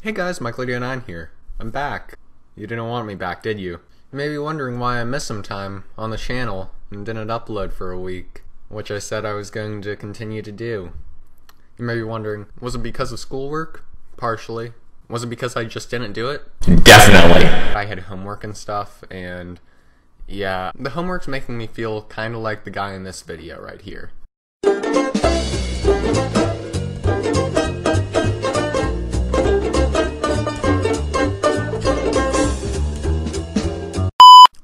Hey guys, Michael89 here. I'm back. You didn't want me back, did you? You may be wondering why I missed some time on the channel and didn't upload for a week, which I said I was going to continue to do. You may be wondering, was it because of schoolwork? Partially. Was it because I just didn't do it? Definitely. I had homework and stuff, and yeah, the homework's making me feel kind of like the guy in this video right here.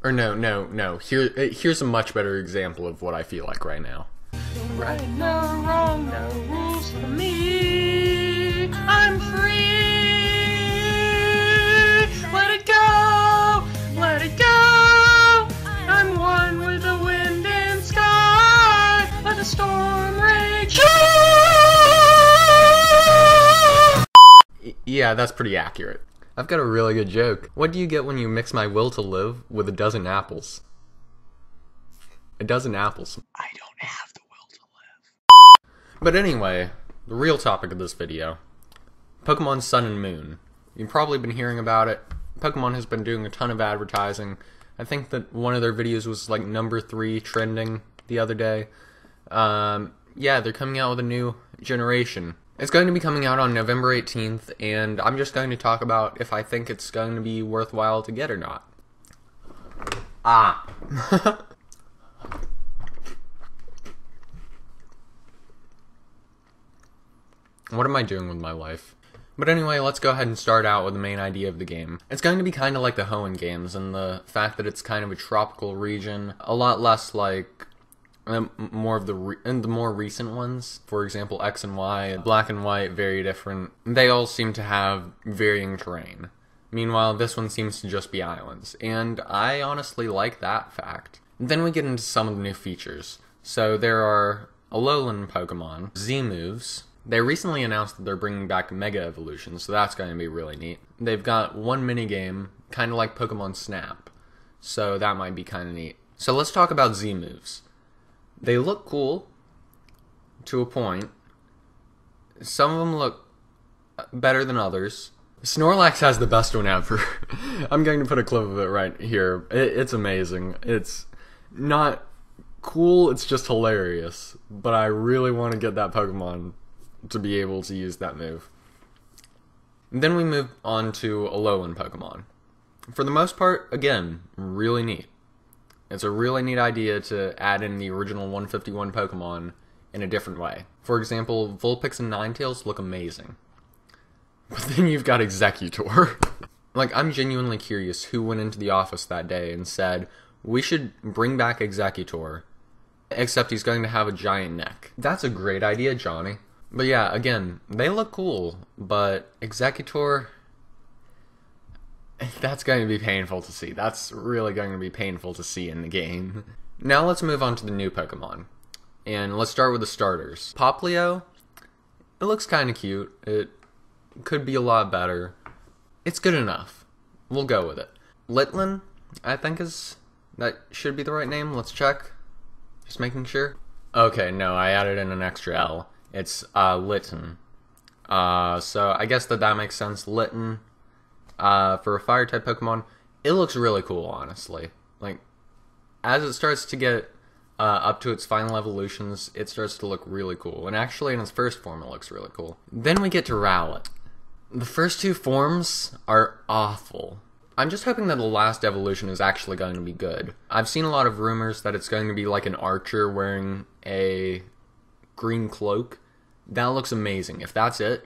Or no. Here's a much better example of what I feel like right now. Right, no wrong, no rules for me. I'm free. Let it go, let it go. I'm one with the wind and sky. Let the storm rage. Yeah, that's pretty accurate. I've got a really good joke. What do you get when you mix my will to live with a dozen apples? A dozen apples. I don't have the will to live. But anyway, the real topic of this video. Pokemon Sun and Moon. You've probably been hearing about it. Pokemon has been doing a ton of advertising. I think that one of their videos was like #3 trending the other day. Yeah, they're coming out with a new generation. It's going to be coming out on November 18th, and I'm just going to talk about if I think it's going to be worthwhile to get or not. What am I doing with my life? But anyway, let's go ahead and start out with the main idea of the game. It's going to be kind of like the Hoenn games, and the fact that it's kind of a tropical region, a lot less like more of the more recent ones. For example, X and Y, Black and White, very different. They all seem to have varying terrain. Meanwhile, this one seems to just be islands, and I honestly like that fact. Then we get into some of the new features. So there are Alolan Pokemon, Z-moves. They recently announced that they're bringing back Mega Evolution, so that's going to be really neat. They've got one minigame, kind of like Pokemon Snap, so that might be kind of neat. So let's talk about Z-moves. They look cool, to a point. Some of them look better than others. Snorlax has the best one ever. I'm going to put a clip of it right here. It's amazing. It's not cool, it's just hilarious. But I really want to get that Pokemon to be able to use that move. Then we move on to Alolan Pokemon. For the most part, again, really neat. It's a really neat idea to add in the original 151 Pokemon in a different way. For example, Vulpix and Ninetales look amazing. But then you've got Exeggutor. Like, I'm genuinely curious who went into the office that day and said, we should bring back Exeggutor, except he's going to have a giant neck. That's a great idea, Johnny. But yeah, again, they look cool, but Exeggutor, that's going to be painful to see. That's really going to be painful to see in the game. Now let's move on to the new Pokemon. And let's start with the starters. Popplio, it looks kind of cute. It could be a lot better. It's good enough. We'll go with it. Litlin, I think that should be the right name. Let's check. Just making sure. Okay, no, I added in an extra L. It's Litten. So I guess that makes sense. Litten. For a fire-type Pokemon, it looks really cool, honestly. Like, as it starts to get up to its final evolutions, it starts to look really cool. And actually, in its first form, it looks really cool. Then we get to Rowlet. The first two forms are awful. I'm just hoping that the last evolution is actually going to be good. I've seen a lot of rumors that it's going to be like an archer wearing a green cloak. That looks amazing. If that's it,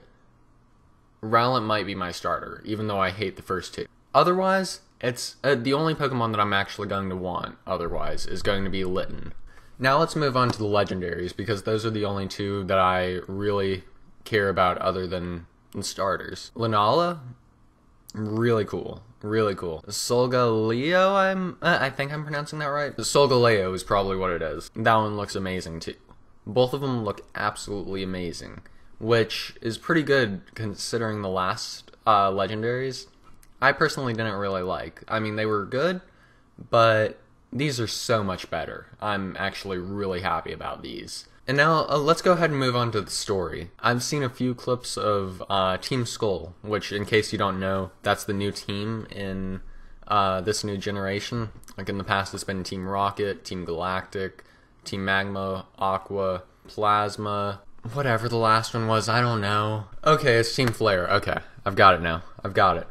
Rowlet might be my starter, even though I hate the first two. Otherwise, it's the only Pokemon that I'm actually going to want, otherwise, is going to be Litten. Now let's move on to the legendaries, because those are the only two that I really care about other than the starters. Lunala, really cool. Really cool. Solgaleo, I think I'm pronouncing that right. Solgaleo is probably what it is. That one looks amazing too. Both of them look absolutely amazing, which is pretty good considering the last legendaries. I personally didn't really like. I mean, they were good, but these are so much better. I'm actually really happy about these. And now let's go ahead and move on to the story. I've seen a few clips of Team Skull, which, in case you don't know, that's the new team in this new generation. Like in the past, it's been Team Rocket, Team Galactic, Team Magma, Aqua, Plasma, whatever the last one was, I don't know. Okay, it's Team Flare. Okay, I've got it now. I've got it.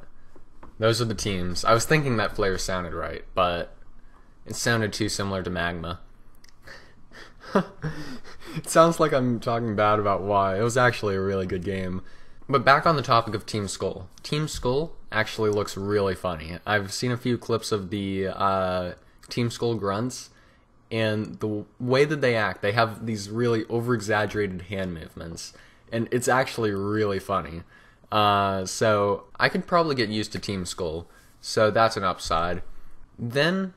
Those are the teams. I was thinking that Flare sounded right, but it sounded too similar to Magma. It sounds like I'm talking bad about why. It was actually a really good game. But back on the topic of Team Skull. Team Skull actually looks really funny. I've seen a few clips of the Team Skull grunts, and the way that they act, they have these really over-exaggerated hand movements, and it's actually really funny. So I could probably get used to Team Skull, so that's an upside. Then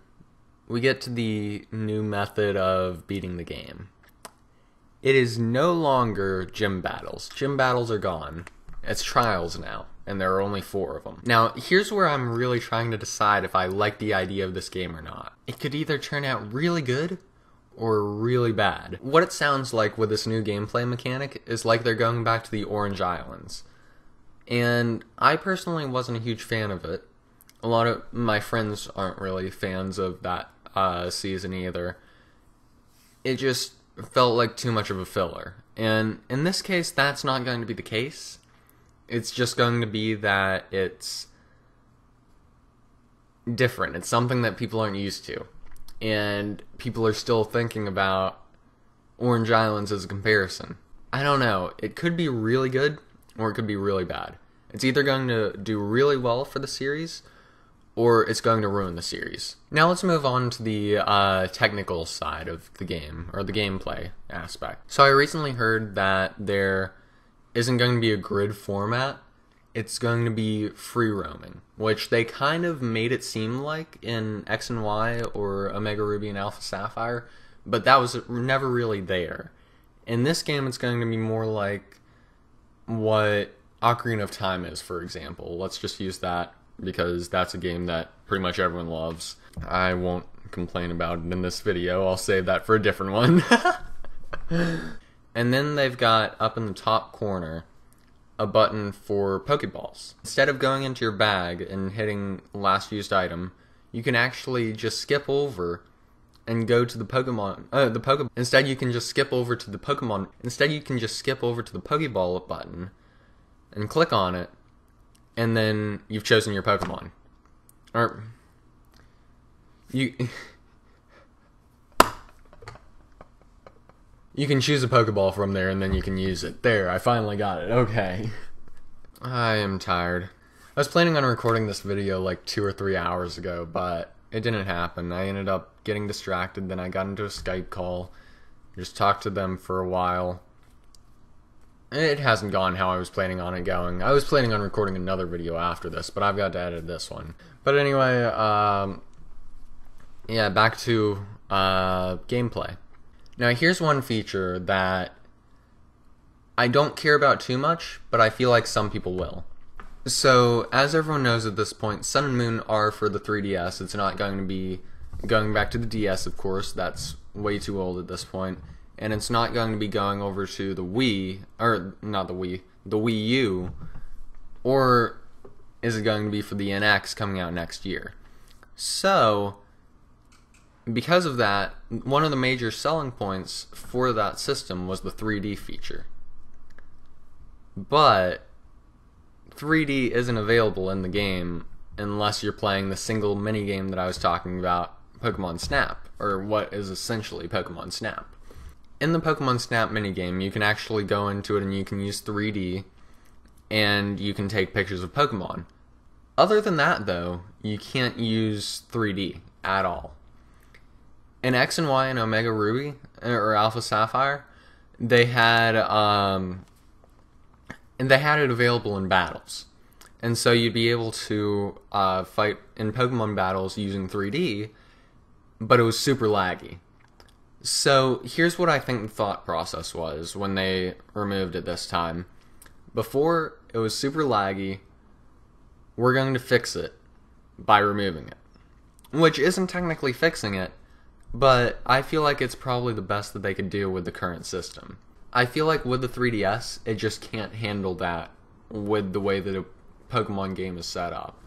we get to the new method of beating the game. It is no longer gym battles. Gym battles are gone. It's trials now, and there are only 4 of them. Now, here's where I'm really trying to decide if I like the idea of this game or not. It could either turn out really good or really bad. What it sounds like with this new gameplay mechanic is like they're going back to the Orange Islands. And I personally wasn't a huge fan of it. A lot of my friends aren't really fans of that season either. It just felt like too much of a filler. And in this case, that's not going to be the case. It's just going to be that it's different. It's something that people aren't used to. And people are still thinking about Orange Islands as a comparison. I don't know. It could be really good, or it could be really bad. It's either going to do really well for the series, or it's going to ruin the series. Now let's move on to the technical side of the game, or the gameplay aspect. So I recently heard that there isn't going to be a grid format. It's going to be free roaming, which they kind of made it seem like in X and Y or Omega Ruby and Alpha Sapphire, but that was never really there. In this game, it's going to be more like what Ocarina of Time is, for example. Let's just use that, because that's a game that pretty much everyone loves. I won't complain about it in this video. I'll save that for a different one. And then they've got, up in the top corner, a button for Pokeballs. Instead of going into your bag and hitting last used item, you can actually just skip over and go to the Pokemon. Instead, you can just skip over to the Pokemon. Instead, you can just skip over to the Pokeball button and click on it, and then you've chosen your Pokemon. Or you can choose a Pokeball from there, and then you can use it. There, I finally got it. Okay. I am tired. I was planning on recording this video like 2 or 3 hours ago, but it didn't happen. I ended up getting distracted, then I got into a Skype call, just talked to them for a while. It hasn't gone how I was planning on it going. I was planning on recording another video after this, but I've got to edit this one. But anyway, yeah, back to gameplay. Now here's one feature that I don't care about too much, but I feel like some people will. So, as everyone knows at this point, Sun and Moon are for the 3DS. It's not going to be going back to the DS, of course. That's way too old at this point. And it's not going to be going over to the Wii, or not the Wii, the Wii U, or is it going to be for the NX coming out next year? So, because of that, one of the major selling points for that system was the 3D feature. But 3D isn't available in the game unless you're playing the single minigame that I was talking about, Pokemon Snap, or what is essentially Pokemon Snap. In the Pokemon Snap minigame, you can actually go into it and you can use 3D, and you can take pictures of Pokemon. Other than that, though, you can't use 3D at all. In X and Y and Omega Ruby, or Alpha Sapphire, they had it available in battles. And so you'd be able to fight in Pokemon battles using 3D, but it was super laggy. So here's what I think the thought process was when they removed it this time. Before, it was super laggy. We're going to fix it by removing it. Which isn't technically fixing it, but I feel like it's probably the best that they could do with the current system. I feel like with the 3DS, it just can't handle that with the way that a Pokemon game is set up.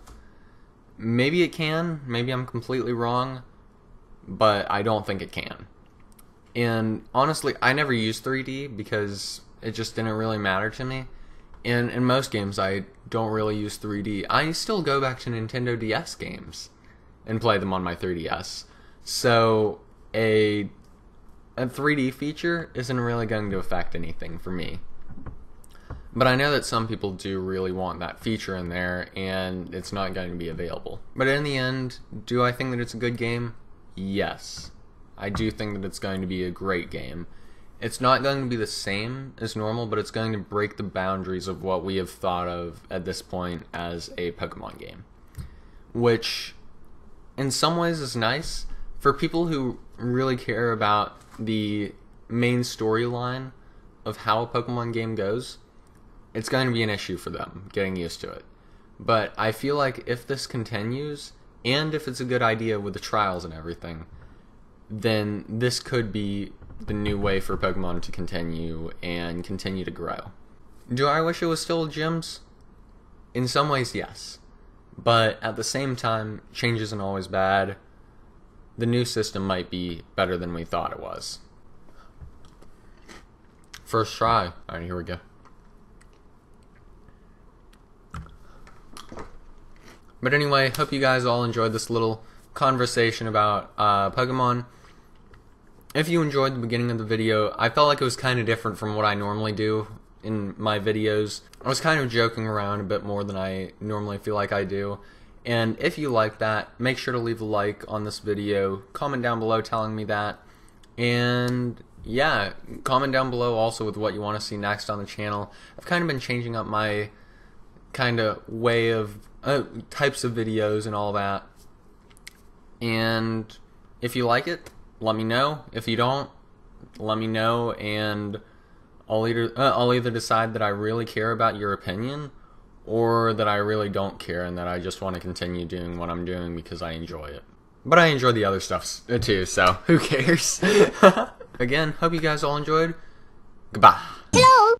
Maybe it can, maybe I'm completely wrong, but I don't think it can. And honestly, I never used 3D because it just didn't really matter to me. And in most games, I don't really use 3D. I still go back to Nintendo DS games and play them on my 3DS. So a 3D feature isn't really going to affect anything for me. But I know that some people do really want that feature in there, and it's not going to be available. But in the end, do I think that it's a good game? Yes. I do think that it's going to be a great game. It's not going to be the same as normal, but it's going to break the boundaries of what we have thought of at this point as a Pokemon game. Which, in some ways, is nice. For people who really care about the main storyline of how a Pokemon game goes, it's going to be an issue for them getting used to it. But I feel like if this continues, and if it's a good idea with the trials and everything, then this could be the new way for Pokemon to continue and continue to grow. Do I wish it was still gyms? In some ways, yes. But at the same time, change isn't always bad. The new system might be better than we thought it was. First try. Alright, here we go. But anyway, hope you guys all enjoyed this little conversation about Pokemon. If you enjoyed the beginning of the video, I felt like it was kind of different from what I normally do in my videos. I was kind of joking around a bit more than I normally feel like I do. And if you like that, make sure to leave a like on this video. Comment down below telling me that. And yeah, comment down below also with what you want to see next on the channel. I've kind of been changing up my kind of way of types of videos and all that. And if you like it, let me know. If you don't, let me know, and I'll either decide that I really care about your opinion, or that I really don't care and that I just want to continue doing what I'm doing because I enjoy it. But I enjoy the other stuff too, so who cares? Again, hope you guys all enjoyed. Goodbye. Hello.